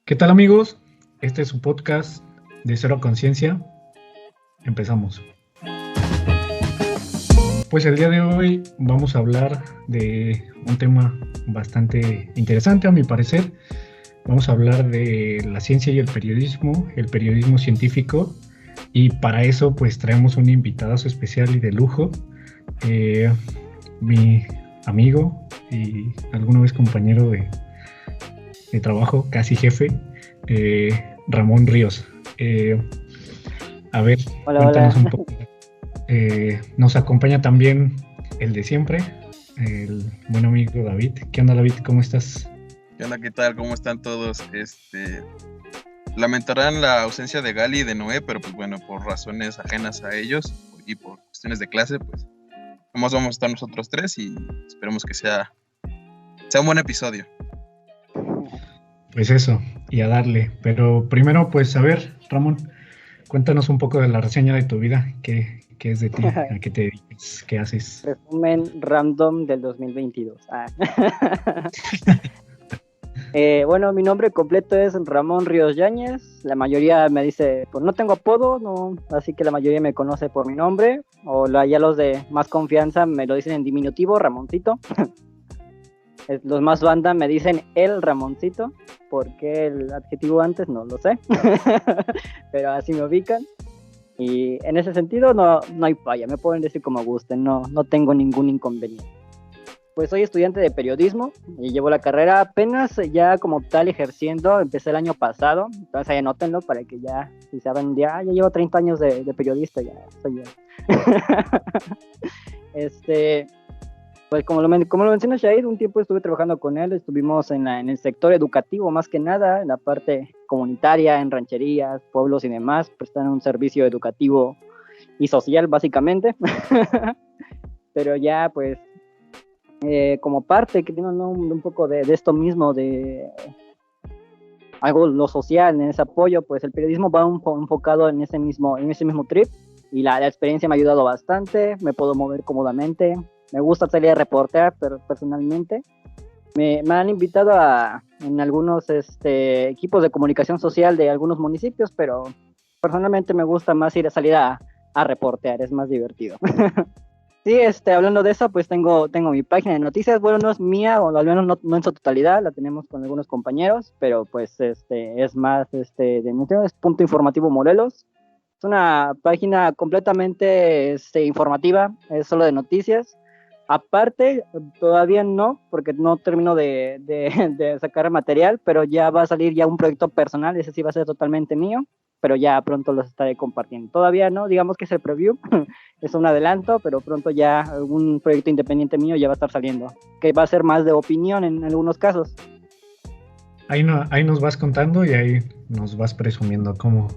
¿Qué tal, amigos? Este es su podcast de Cero a Conciencia. Empezamos. Pues el día de hoy vamos a hablar de un tema bastante interesante, a mi parecer. Vamos a hablar de la ciencia y el periodismo científico, y para eso pues traemos un invitadazo especial y de lujo, mi amigo y alguna vez compañero de trabajo, casi jefe, Ramón Ríos. A ver, Hola, cuéntanos hola. un poco. Nos acompaña también el de siempre, el buen amigo David. ¿Qué onda, David? ¿Cómo estás? ¿Qué onda? ¿Qué tal? ¿Cómo están todos? Lamentarán la ausencia de Gali y de Noé, pero pues bueno, por razones ajenas a ellos y por cuestiones de clase, pues nomás vamos a estar nosotros tres y esperemos que sea un buen episodio. Pues eso, y a darle. Pero primero, pues a ver, Ramón, cuéntanos un poco de la reseña de tu vida. ¿Qué es de ti? ¿A qué te dedicas? ¿Qué haces? Resumen random del 2022. Bueno, mi nombre completo es Ramón Ríos Yáñez. La mayoría me dice, pues no tengo apodo, no, así que la mayoría me conoce por mi nombre. O ya los de más confianza me lo dicen en diminutivo, Ramoncito. Los más banda me dicen el Ramoncito. ¿Por qué el adjetivo antes? No lo sé. Pero así me ubican. Y en ese sentido no hay falla, me pueden decir como gusten, no tengo ningún inconveniente. Pues soy estudiante de periodismo y llevo la carrera apenas ya como tal ejerciendo, empecé el año pasado, entonces ahí anótenlo para que ya, si saben, ya llevo 30 años de periodista, ya soy yo. Pues como lo menciona Shahid, un tiempo estuve trabajando con él, estuvimos en el sector educativo más que nada, en la parte comunitaria, en rancherías, pueblos y demás, prestando un servicio educativo y social básicamente. Pero ya pues como parte que tiene un poco de esto mismo, de algo lo social, en ese apoyo, pues el periodismo va enfocado en ese mismo trip, y la experiencia me ha ayudado bastante, me puedo mover cómodamente. Me gusta salir a reportear, pero personalmente me han invitado en algunos equipos de comunicación social de algunos municipios, pero personalmente me gusta más salir a reportear, es más divertido. Sí, hablando de eso, pues tengo mi página de noticias. Bueno, no es mía, o al menos no en su totalidad, la tenemos con algunos compañeros, pero pues es más de es Punto Informativo Morelos. Es una página completamente informativa, es solo de noticias. Aparte, todavía no, porque no termino de sacar material, pero ya va a salir ya un proyecto personal, ese sí va a ser totalmente mío, pero ya pronto los estaré compartiendo. Todavía no, digamos que es el preview, es un adelanto, pero pronto ya algún proyecto independiente mío ya va a estar saliendo, que va a ser más de opinión en algunos casos. Ahí nos vas contando y ahí nos vas presumiendo cómo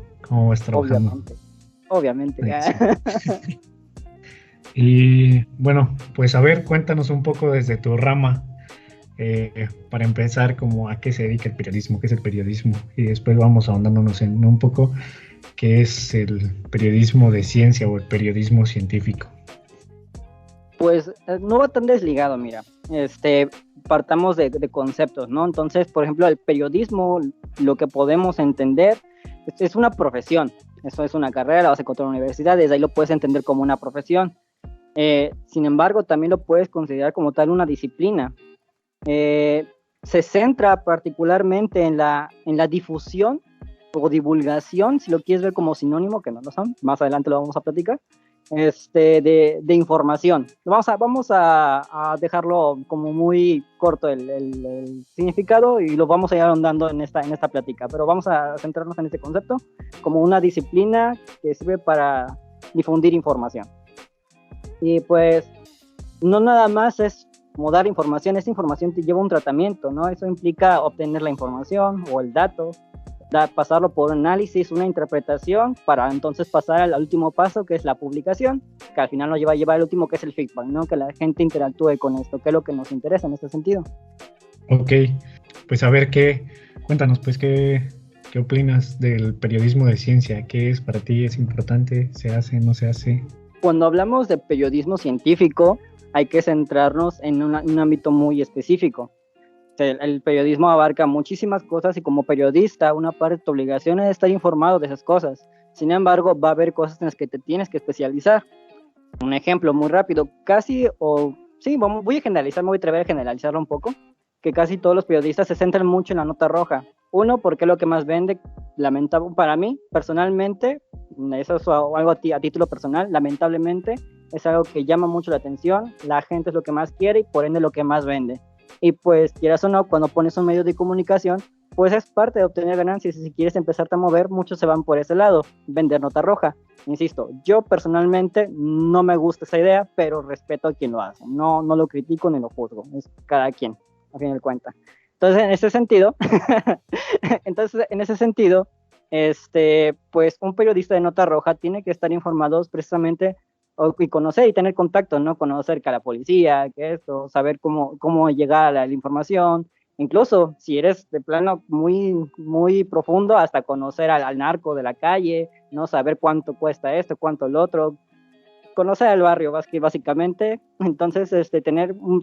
vas trabajando. Obviamente. Sí. Y bueno, pues a ver, cuéntanos un poco desde tu rama, para empezar, como a qué se dedica el periodismo, qué es el periodismo, y después vamos ahondándonos en un poco qué es el periodismo de ciencia o el periodismo científico. Pues no va tan desligado, mira, partamos de conceptos, ¿no? Entonces, por ejemplo, el periodismo, lo que podemos entender, es una profesión, eso es una carrera, la vas a encontrar en universidades, ahí lo puedes entender como una profesión. Sin embargo, también lo puedes considerar como tal una disciplina. Se centra particularmente en la difusión o divulgación, si lo quieres ver como sinónimo, que no lo son, más adelante lo vamos a platicar, de información. Vamos a dejarlo como muy corto el significado, y lo vamos a ir ahondando en esta plática, pero vamos a centrarnos en este concepto como una disciplina que sirve para difundir información. Y pues no nada más es como dar información, esa información te lleva un tratamiento, ¿no? Eso implica obtener la información o el dato, pasarlo por un análisis, una interpretación, para entonces pasar al último paso, que es la publicación, que al final nos lleva a llevar al último, que es el feedback, ¿no? Que la gente interactúe con esto, que es lo que nos interesa en este sentido. Ok, pues a ver, cuéntanos, pues, ¿qué opinas del periodismo de ciencia? ¿Qué es para ti? ¿Es importante? ¿Se hace? ¿No se hace? Cuando hablamos de periodismo científico, hay que centrarnos en un ámbito muy específico. el periodismo abarca muchísimas cosas y como periodista una parte de tu obligación es estar informado de esas cosas. Sin embargo, va a haber cosas en las que te tienes que especializar. Un ejemplo muy rápido, voy a generalizar, me voy a atrever a generalizarlo un poco, que casi todos los periodistas se centran mucho en la nota roja. Uno, porque es lo que más vende, lamentable para mí, personalmente, eso es algo a título personal, lamentablemente, es algo que llama mucho la atención, la gente es lo que más quiere y por ende lo que más vende. Y pues, quieras o no, cuando pones un medio de comunicación, pues es parte de obtener ganancias y si quieres empezarte a mover, muchos se van por ese lado, vender nota roja. Insisto, yo personalmente no me gusta esa idea, pero respeto a quien lo hace, no lo critico ni lo juzgo, es cada quien, a fin de cuentas. Entonces, en ese sentido, pues un periodista de nota roja tiene que estar informado precisamente y conocer y tener contacto, ¿no? Conocer que a la policía, que esto, saber cómo llegar a la información, incluso si eres de plano muy, muy profundo, hasta conocer al narco de la calle, ¿no? Saber cuánto cuesta esto, cuánto el otro, conocer el barrio básicamente, entonces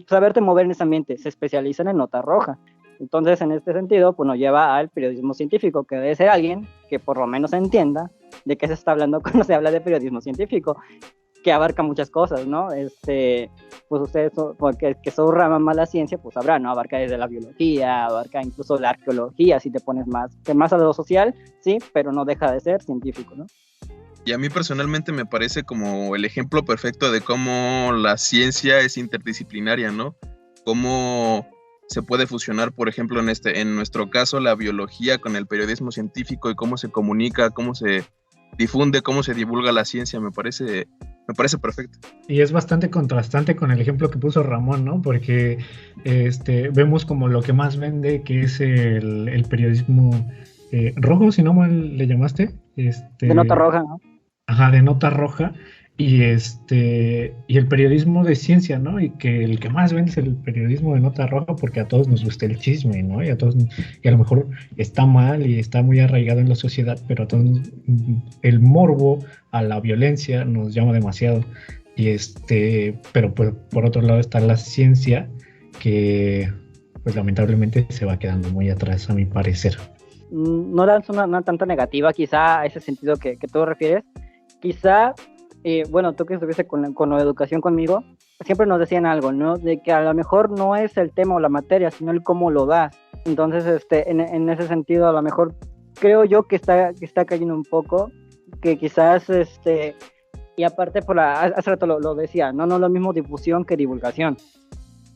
saberte mover en ese ambiente, se especializan en nota roja. Entonces, en este sentido, pues nos lleva al periodismo científico, que debe ser alguien que por lo menos entienda de qué se está hablando cuando se habla de periodismo científico, que abarca muchas cosas, ¿no? Pues ustedes, porque que son rama más la ciencia, pues sabrá, ¿no? Abarca desde la biología, abarca incluso la arqueología, si te pones más a lo social, sí, pero no deja de ser científico, ¿no? Y a mí personalmente me parece como el ejemplo perfecto de cómo la ciencia es interdisciplinaria, ¿no? Cómo se puede fusionar, por ejemplo, en nuestro caso, la biología con el periodismo científico y cómo se comunica, cómo se difunde, cómo se divulga la ciencia, me parece perfecto. Y es bastante contrastante con el ejemplo que puso Ramón, ¿no? Porque vemos como lo que más vende, que es el periodismo rojo, si no mal le llamaste. De nota roja, ¿no? Ajá, de nota roja. Y el periodismo de ciencia, ¿no? Y que el que más vende es el periodismo de nota roja porque a todos nos gusta el chisme, ¿no? Y a lo mejor está mal y está muy arraigado en la sociedad, pero a todos el morbo a la violencia nos llama demasiado. Pero por otro lado está la ciencia que pues lamentablemente se va quedando muy atrás a mi parecer. No lanzo una tanta negativa quizá a ese sentido que tú refieres. Quizá bueno, tú que estuviste con la educación conmigo, siempre nos decían algo, ¿no? De que a lo mejor no es el tema o la materia, sino el cómo lo das. Entonces, en ese sentido, a lo mejor creo yo que está cayendo un poco, que quizás, y aparte hace rato lo decía, no es lo mismo difusión que divulgación,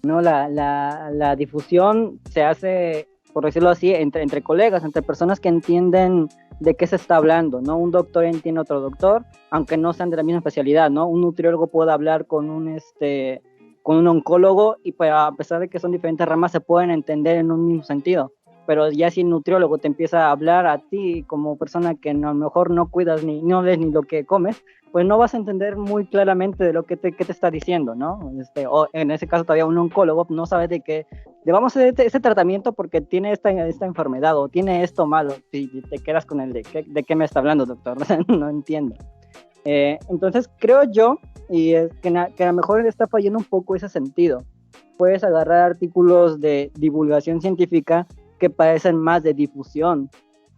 ¿no? La difusión se hace, por decirlo así, entre colegas, entre personas que entienden de qué se está hablando, ¿no? Un doctor entiende a otro doctor, aunque no sean de la misma especialidad, ¿no? Un nutriólogo puede hablar con un oncólogo y pues, a pesar de que son diferentes ramas se pueden entender en un mismo sentido, pero ya si el nutriólogo te empieza a hablar a ti como persona que a lo mejor no cuidas no ves ni lo que comes, pues no vas a entender muy claramente de lo que te está diciendo, ¿no? O en ese caso todavía un oncólogo no sabe de qué vamos a hacer este tratamiento porque tiene esta enfermedad o tiene esto malo, y te quedas con el de qué me está hablando, doctor. No entiendo. Entonces creo yo que a lo mejor está fallando un poco ese sentido. Puedes agarrar artículos de divulgación científica que parecen más de difusión,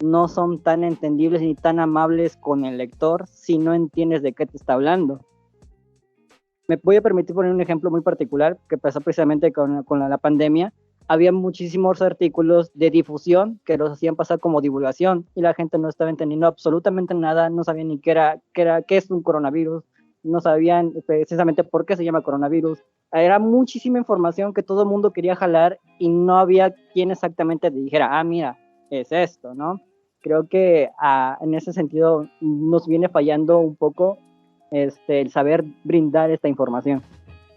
no son tan entendibles ni tan amables con el lector si no entiendes de qué te está hablando. Me voy a permitir poner un ejemplo muy particular que pasó precisamente con la pandemia. Había muchísimos artículos de difusión que los hacían pasar como divulgación y la gente no estaba entendiendo absolutamente nada, no sabían ni qué es un coronavirus, no sabían precisamente por qué se llama coronavirus. Era muchísima información que todo el mundo quería jalar y no había quien exactamente te dijera, mira, es esto, ¿no? Creo que en ese sentido nos viene fallando un poco el saber brindar esta información.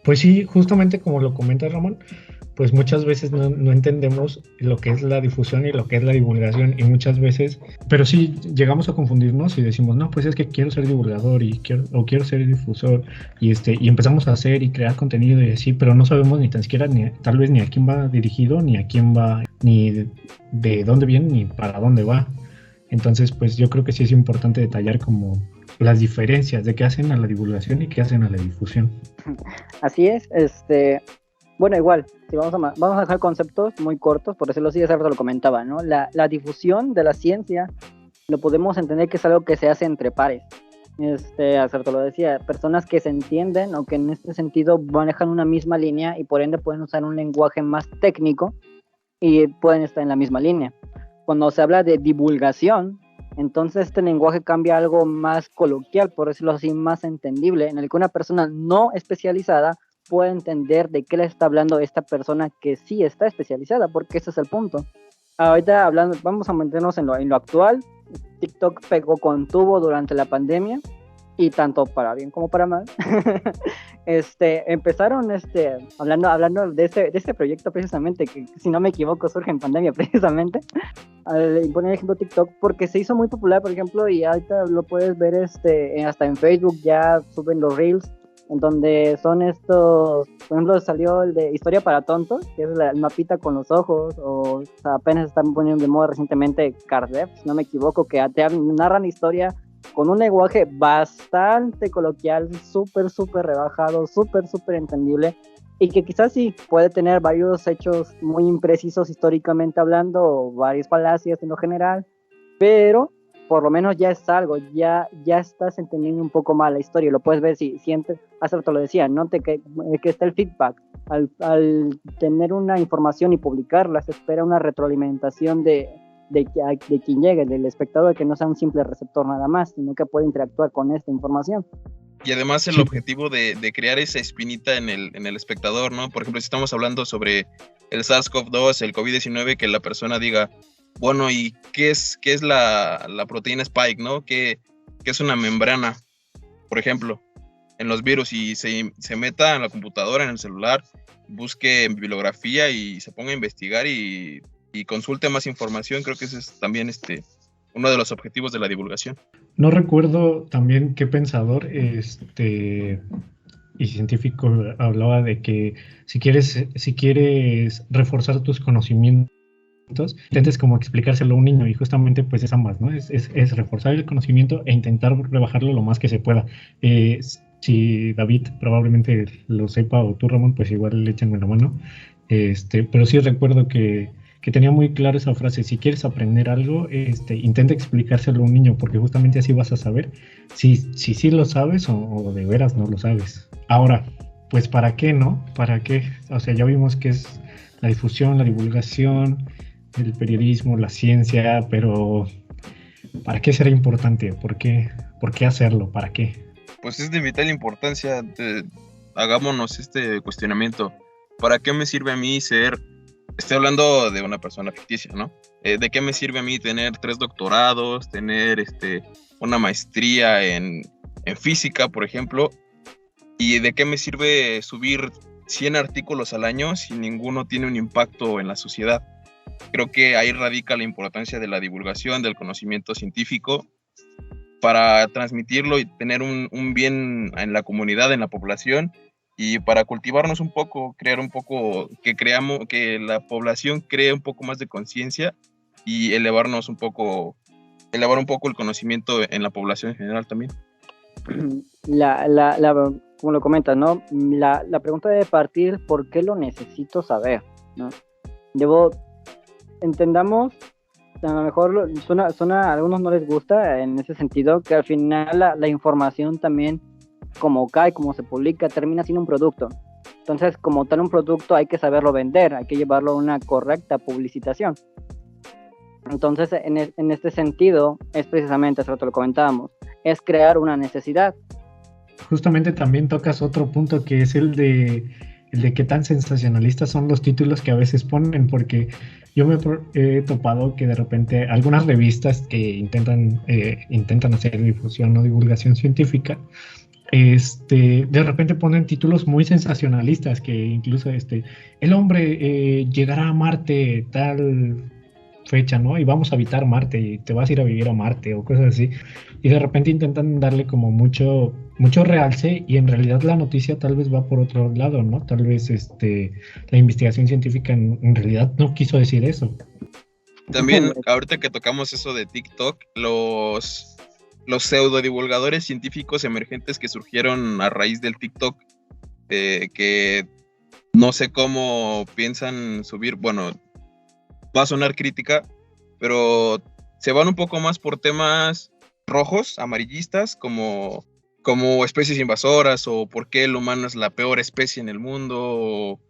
Pues sí, justamente como lo comenta Ramón, pues muchas veces no entendemos lo que es la difusión y lo que es la divulgación y muchas veces, pero sí llegamos a confundirnos y decimos, no, pues es que quiero ser divulgador quiero ser difusor y empezamos a hacer y crear contenido y así, pero no sabemos ni tan siquiera tal vez ni a quién va dirigido, ni a quién va, ni de dónde viene, ni para dónde va. Entonces, pues yo creo que sí es importante detallar como las diferencias de qué hacen a la divulgación y qué hacen a la difusión. Así es, Bueno, igual, si vamos a dejar conceptos muy cortos, por decirlo así, hace rato lo comentaba, ¿no? La difusión de la ciencia lo podemos entender que es algo que se hace entre pares. Hace rato lo decía, personas que se entienden o que en este sentido manejan una misma línea y por ende pueden usar un lenguaje más técnico y pueden estar en la misma línea. Cuando se habla de divulgación, entonces este lenguaje cambia a algo más coloquial, por decirlo así, más entendible, en el que una persona no especializada puede entender de qué le está hablando esta persona que sí está especializada, porque ese es el punto. Ahorita hablando, vamos a meternos en lo actual. TikTok pegó con tubo durante la pandemia, y tanto para bien como para mal. Empezaron hablando de este proyecto precisamente, que si no me equivoco surge en pandemia precisamente, al poner el ejemplo TikTok, porque se hizo muy popular, por ejemplo, y ahorita lo puedes ver hasta en Facebook ya suben los Reels, en donde son estos, por ejemplo, salió el de Historia para Tontos, que es el mapita con los ojos, o sea, apenas están poniendo de moda recientemente Cardev, si no me equivoco, que te narran historia con un lenguaje bastante coloquial, súper rebajado, súper entendible, y que quizás sí puede tener varios hechos muy imprecisos históricamente hablando, o varias falacias en lo general, pero por lo menos ya es algo, ya estás entendiendo un poco más la historia, lo puedes ver si sientes, hace rato lo decía, ¿no? que está el feedback, al tener una información y publicarla, se espera una retroalimentación de quien llegue, del espectador, que no sea un simple receptor nada más, sino que puede interactuar con esta información. Y además el objetivo de crear esa espinita en el espectador, ¿no? Por ejemplo, si estamos hablando sobre el SARS-CoV-2, el COVID-19, que la persona diga, bueno, ¿y qué es la proteína Spike, ¿no? ¿Qué es una membrana, por ejemplo, en los virus? Y se meta en la computadora, en el celular, busque en bibliografía y se ponga a investigar y consulte más información. Creo que ese es también uno de los objetivos de la divulgación. No recuerdo también qué pensador y científico hablaba de que si quieres reforzar tus conocimientos, intentes como explicárselo a un niño, y justamente pues es ambas, ¿no? Es reforzar el conocimiento e intentar rebajarlo lo más que se pueda. Si David probablemente lo sepa, o tú, Ramón, pues igual le échenme la mano. Pero sí recuerdo que tenía muy claro esa frase: si quieres aprender algo, intenta explicárselo a un niño, porque justamente así vas a saber si lo sabes o de veras no lo sabes. Ahora, pues ¿para qué, no? ¿Para qué? O sea, ya vimos que es la difusión, la divulgación, el periodismo, la ciencia, pero ¿para qué será importante? ¿Por qué hacerlo? ¿Para qué? Pues es de vital importancia. Hagámonos este cuestionamiento. ¿Para qué me sirve a mí ser... Estoy hablando de una persona ficticia, ¿no? ¿De qué me sirve a mí tener 3 doctorados, tener una maestría en física, por ejemplo? ¿Y de qué me sirve subir 100 artículos al año si ninguno tiene un impacto en la sociedad? Creo que ahí radica la importancia de la divulgación, del conocimiento científico, para transmitirlo y tener un bien en la comunidad, en la población, y para cultivarnos un poco, crear un poco, que la población cree un poco más de conciencia y elevar un poco el conocimiento en la población en general también. Como lo comentas, ¿no? La pregunta debe partir: ¿por qué lo necesito saber? ¿No? Entendamos, a lo mejor suena a algunos no les gusta en ese sentido, que al final la información también, como cae, como se publica, termina siendo un producto. Entonces, como tal un producto, hay que saberlo vender, hay que llevarlo a una correcta publicitación. Entonces, en este sentido, es precisamente, hace rato lo comentábamos, es crear una necesidad. Justamente también tocas otro punto, que es el de qué tan sensacionalistas son los títulos que a veces ponen, porque yo me he topado que de repente algunas revistas que intentan hacer difusión o divulgación científica, de repente ponen títulos muy sensacionalistas, que incluso el hombre llegará a Marte tal fecha, ¿no? Y vamos a habitar Marte y te vas a ir a vivir a Marte o cosas así. Y de repente intentan darle como mucho realce, y en realidad la noticia tal vez va por otro lado, ¿no? Tal vez la investigación científica en realidad no quiso decir eso. También, ahorita que tocamos eso de TikTok, los pseudodivulgadores científicos emergentes que surgieron a raíz del TikTok, que No sé cómo piensan subir, bueno, va a sonar crítica, pero se van un poco más por temas rojos, amarillistas, como especies invasoras o por qué el humano es la peor especie en el mundo, o,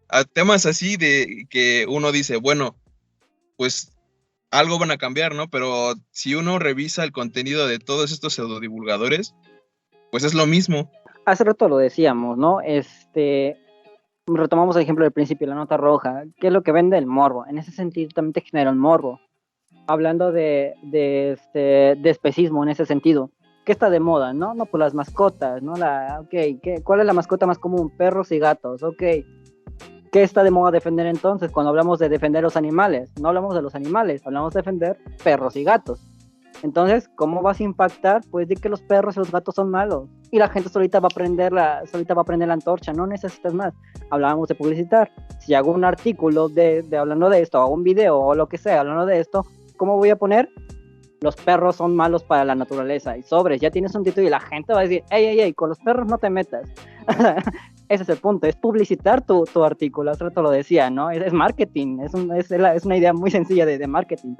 a temas así de que uno dice, bueno, pues algo van a cambiar, ¿no? Pero si uno revisa el contenido de todos estos pseudodivulgadores, pues es lo mismo. Hace rato lo decíamos, ¿no? Retomamos el ejemplo del principio, la nota roja. ¿Qué es lo que vende? El morbo. En ese sentido también te genera un morbo. Hablando de especismo en ese sentido. ¿Qué está de moda? No, no, pues las mascotas, ¿no? ¿Cuál es la mascota más común? Perros y gatos, ok. ¿Qué está de moda defender entonces cuando hablamos de defender los animales? No hablamos de los animales, hablamos de defender perros y gatos. Entonces, ¿cómo vas a impactar? Pues de que los perros y los gatos son malos. Y la gente solita va a prender la antorcha, no necesitas más. Hablábamos de publicitar. Si hago un artículo hablando de esto, hago un video o lo que sea hablando de esto, ¿cómo voy a poner? Los perros son malos para la naturaleza. Y sobres, ya tienes un título y la gente va a decir, ey, con los perros no te metas. Ese es el punto, es publicitar tu artículo. Hace rato lo decía, ¿no? Es marketing, es una idea muy sencilla de marketing.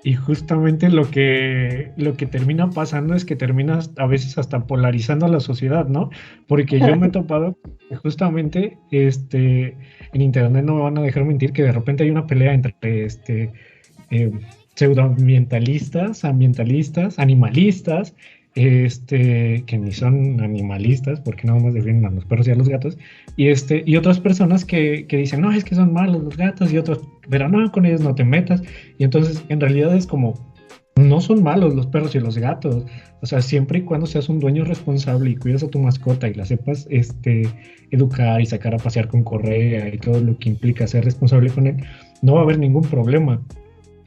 Y justamente lo que termina pasando es que terminas a veces hasta polarizando a la sociedad, ¿no? Porque yo me he topado que justamente en internet, no me van a dejar mentir, que de repente hay una pelea entre pseudoambientalistas, ambientalistas, animalistas, que ni son animalistas, porque nada más defienden a los perros y a los gatos, y otras personas que dicen, no, es que son malos los gatos, y otros, pero no, con ellos no te metas, y entonces en realidad es como, no son malos los perros y los gatos, o sea, siempre y cuando seas un dueño responsable y cuidas a tu mascota y la sepas educar y sacar a pasear con correa y todo lo que implica ser responsable con él, no va a haber ningún problema.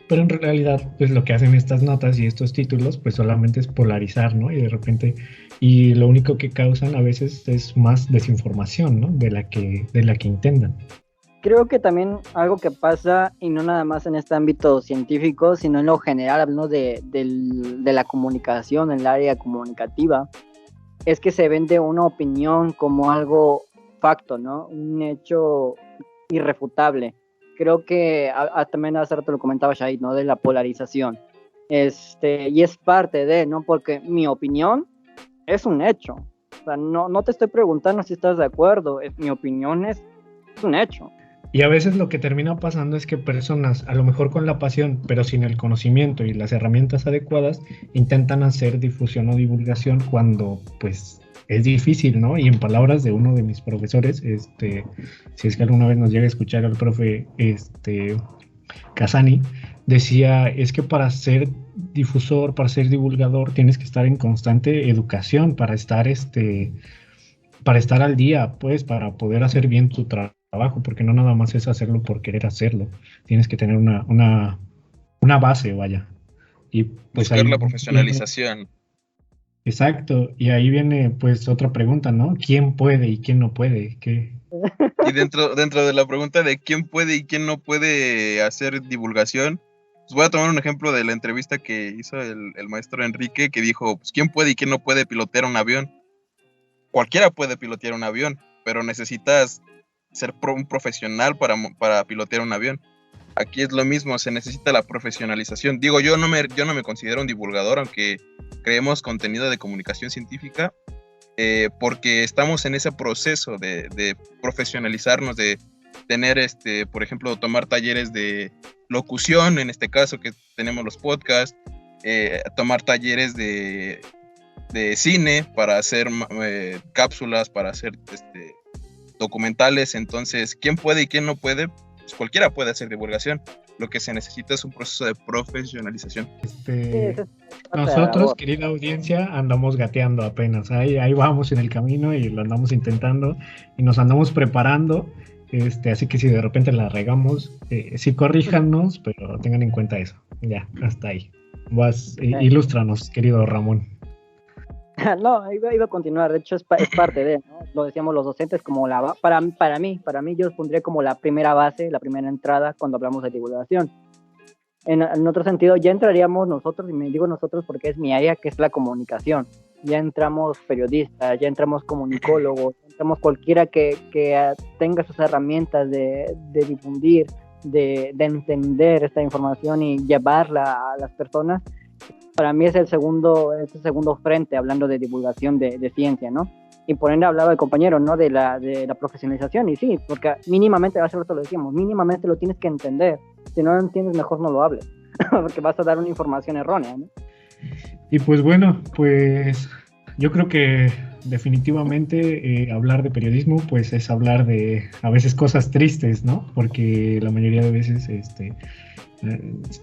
Pero en realidad, pues lo que hacen estas notas y estos títulos, pues solamente es polarizar, ¿no? Y de repente, y lo único que causan a veces es más desinformación, ¿no? De la que intentan. Creo que también algo que pasa, y no nada más en este ámbito científico, sino en lo general, hablando de la comunicación, en el área comunicativa, es que se vende una opinión como algo facto, ¿no? Un hecho irrefutable. Creo que también hace rato lo comentaba Shahid, ¿no? De la polarización. Y es parte de, ¿no? Porque mi opinión es un hecho. O sea, no te estoy preguntando si estás de acuerdo. Mi opinión es un hecho. Y a veces lo que termina pasando es que personas, a lo mejor con la pasión, pero sin el conocimiento y las herramientas adecuadas, intentan hacer difusión o divulgación cuando, pues, es difícil, ¿no? Y en palabras de uno de mis profesores, si es que alguna vez nos llega a escuchar al profe, Casani, decía, es que para ser difusor, para ser divulgador, tienes que estar en constante educación, para estar al día, pues, para poder hacer bien tu trabajo, porque no nada más es hacerlo por querer hacerlo, tienes que tener una base, vaya. Y pues buscar ahí la profesionalización. Viene, exacto, y ahí viene pues otra pregunta, ¿no? ¿Quién puede y quién no puede? ¿Qué? Y dentro de la pregunta de quién puede y quién no puede hacer divulgación, pues voy a tomar un ejemplo de la entrevista que hizo el maestro Enrique, que dijo, pues, ¿quién puede y quién no puede pilotear un avión? Cualquiera puede pilotear un avión, pero necesitas ser un profesional para pilotear un avión. Aquí es lo mismo, se necesita la profesionalización. Digo, yo no me considero un divulgador, aunque creemos contenido de comunicación científica, porque estamos en ese proceso de profesionalizarnos, de tener, por ejemplo, tomar talleres de locución, en este caso que tenemos los podcasts, tomar talleres de cine para hacer cápsulas, para hacer documentales. Entonces, ¿quién puede y quién no puede? Pues cualquiera puede hacer divulgación. Lo que se necesita es un proceso de profesionalización. Nosotros, querida audiencia, andamos gateando apenas. Ahí vamos en el camino y lo andamos intentando y nos andamos preparando. Así que si de repente la regamos, sí corríjanos, pero tengan en cuenta eso. Ya, hasta ahí. Ilústranos, querido Ramón. No, iba a continuar, de hecho es parte de, ¿no? Lo decíamos los docentes como para mí yo pondría como la primera base, la primera entrada cuando hablamos de divulgación. En otro sentido, ya entraríamos nosotros, y me digo nosotros porque es mi área, que es la comunicación. Ya entramos periodistas, ya entramos comunicólogos, ya Estamos cualquiera que tenga sus herramientas de difundir, de entender esta información y llevarla a las personas. Para mí es el segundo frente, hablando de divulgación de ciencia, ¿no? Y por ende hablaba el compañero, ¿no? De la profesionalización, y sí, porque mínimamente, hace rato lo decíamos, mínimamente lo tienes que entender. Si no lo entiendes, mejor no lo hables, porque vas a dar una información errónea, ¿no? Y pues bueno, pues yo creo que definitivamente hablar de periodismo pues es hablar de a veces cosas tristes, ¿no? Porque la mayoría de veces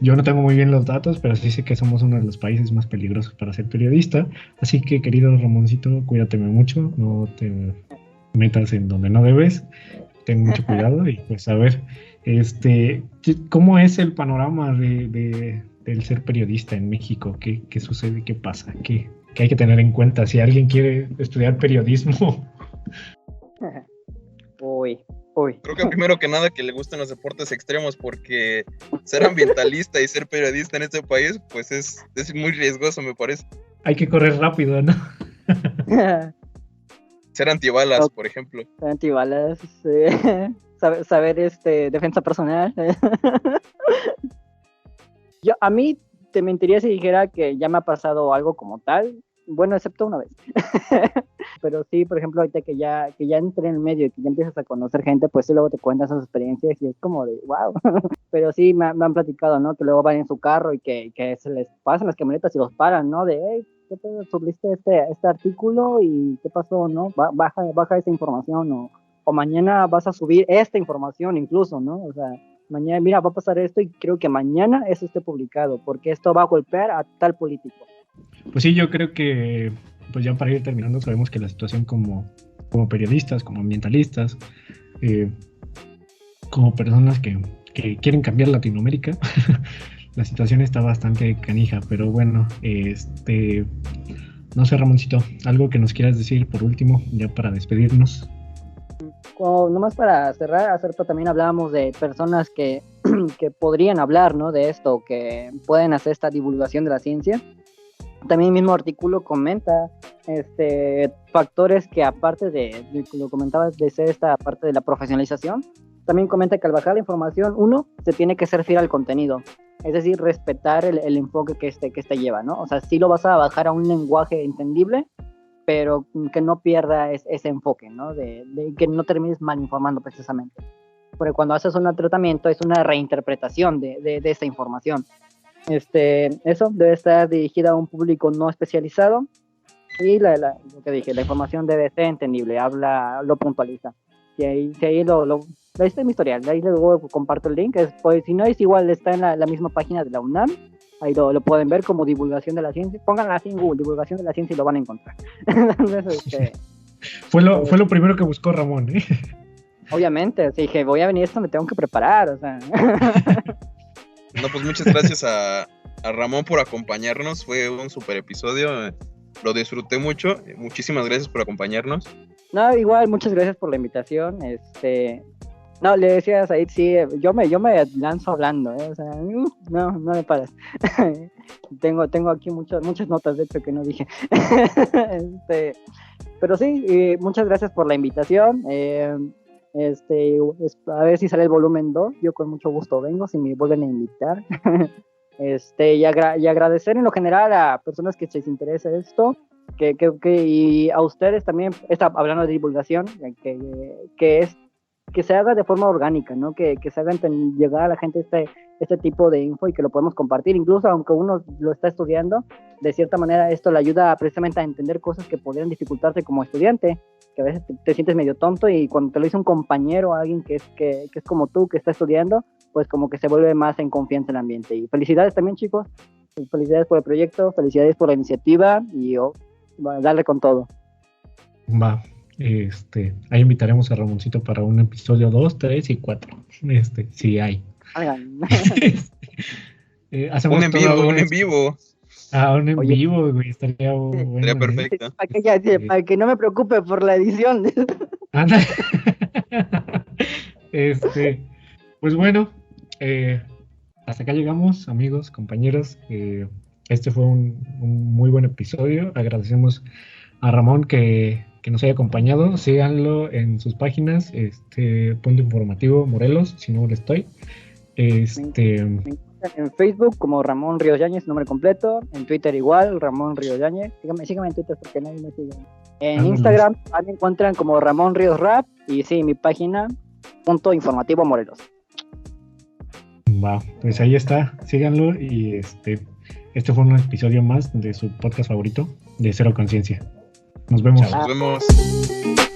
yo no tengo muy bien los datos, pero sí sé que somos uno de los países más peligrosos para ser periodista. Así que, querido Ramoncito, cuídate mucho, no te metas en donde no debes, ten mucho cuidado y pues a ver, ¿cómo es el panorama del ser periodista en México? ¿Qué sucede? ¿Qué pasa? ¿Qué hay que tener en cuenta si alguien quiere estudiar periodismo? Uy. Creo que primero que nada que le gusten los deportes extremos, porque ser ambientalista y ser periodista en este país, pues es muy riesgoso, me parece. Hay que correr rápido, ¿no? Ser antibalas, por ejemplo. Antibalas, saber defensa personal. A mí te mentiría si dijera que ya me ha pasado algo como tal. Bueno, excepto una vez. Pero sí, por ejemplo, ahorita que ya entré en el medio y que ya empiezas a conocer gente, pues sí, luego te cuentan sus experiencias y es como de wow. Pero sí, me han platicado, ¿no? Que luego van en su carro y que se les pasan las camionetas y los paran, ¿no? De, hey, ¿qué te subiste este artículo y qué pasó, no? Baja esta información o mañana vas a subir esta información incluso, ¿no? O sea, mañana, mira, va a pasar esto y creo que mañana eso esté publicado porque esto va a golpear a tal político. Pues sí, yo creo que, pues ya para ir terminando, sabemos que la situación como periodistas, como ambientalistas, como personas que quieren cambiar Latinoamérica, la situación está bastante canija, pero bueno, no sé, Ramoncito, algo que nos quieras decir por último, ya para despedirnos. Nomás para cerrar, hace rato también hablábamos de personas que podrían hablar, ¿no? De esto, que pueden hacer esta divulgación de la ciencia. También el mismo artículo comenta factores que, aparte de lo comentabas, de ser esta parte de la profesionalización, también comenta que al bajar la información, uno, se tiene que ser fiel al contenido, es decir, respetar el enfoque que este lleva, ¿no? O sea, sí lo vas a bajar a un lenguaje entendible, pero que no pierda ese enfoque, ¿no? De que no termines mal informando precisamente. Porque cuando haces un tratamiento es una reinterpretación de esta información. Eso debe estar dirigida a un público no especializado y lo que dije, la información debe ser entendible, lo puntualiza. Si ahí ahí está mi historial, ahí luego comparto el link, pues, si no es igual, está en la misma página de la UNAM, ahí lo pueden ver como divulgación de la ciencia, pónganla así en Google, divulgación de la ciencia y lo van a encontrar. Entonces, fue lo primero que buscó Ramón, ¿eh? Obviamente, si dije, voy a venir esto, me tengo que preparar, o sea. No, pues muchas gracias a Ramón por acompañarnos, fue un super episodio, lo disfruté mucho, muchísimas gracias por acompañarnos. No, igual, muchas gracias por la invitación, no, le decía a Said, sí, yo me lanzo hablando, o sea, no me paras. tengo aquí muchas notas, de hecho, que no dije. Pero sí, muchas gracias por la invitación, a ver si sale el volumen 2, yo con mucho gusto vengo, si me vuelven a invitar. Y agradecer en lo general a personas que les interesa esto, y a ustedes también, hablando de divulgación, que se haga de forma orgánica, ¿no? Que se haga llegar a la gente este tipo de info y que lo podemos compartir, incluso aunque uno lo está estudiando, de cierta manera esto le ayuda precisamente a entender cosas que podrían dificultarte como estudiante, que a veces te sientes medio tonto y cuando te lo dice un compañero, alguien que es como tú, que está estudiando, pues como que se vuelve más en confianza el ambiente. Y felicidades también, chicos, felicidades por el proyecto, felicidades por la iniciativa y darle con todo. Va. Ahí invitaremos a Ramoncito para un episodio 2, 3 y 4. Sí hay. Un en vivo. Un en vivo, güey, estaría bueno. Estaría perfecto. Para que no me preocupe por la edición. Anda. Pues bueno, hasta acá llegamos, amigos, compañeros. Este fue un muy buen episodio. Agradecemos a Ramón que que nos haya acompañado. Síganlo en sus páginas, Punto Informativo Morelos, si no le estoy. Me encuentran en Facebook como Ramón Ríos Yáñez, nombre completo. En Twitter igual, Ramón Ríos Yáñez. Síganme en Twitter porque nadie me sigue. En Instagram me encuentran como Ramón Ríos Rap. Y sí, mi página, Punto Informativo Morelos. Va, pues ahí está, síganlo y este fue un episodio más de su podcast favorito de Cero Conciencia. Nos vemos. Nos vemos.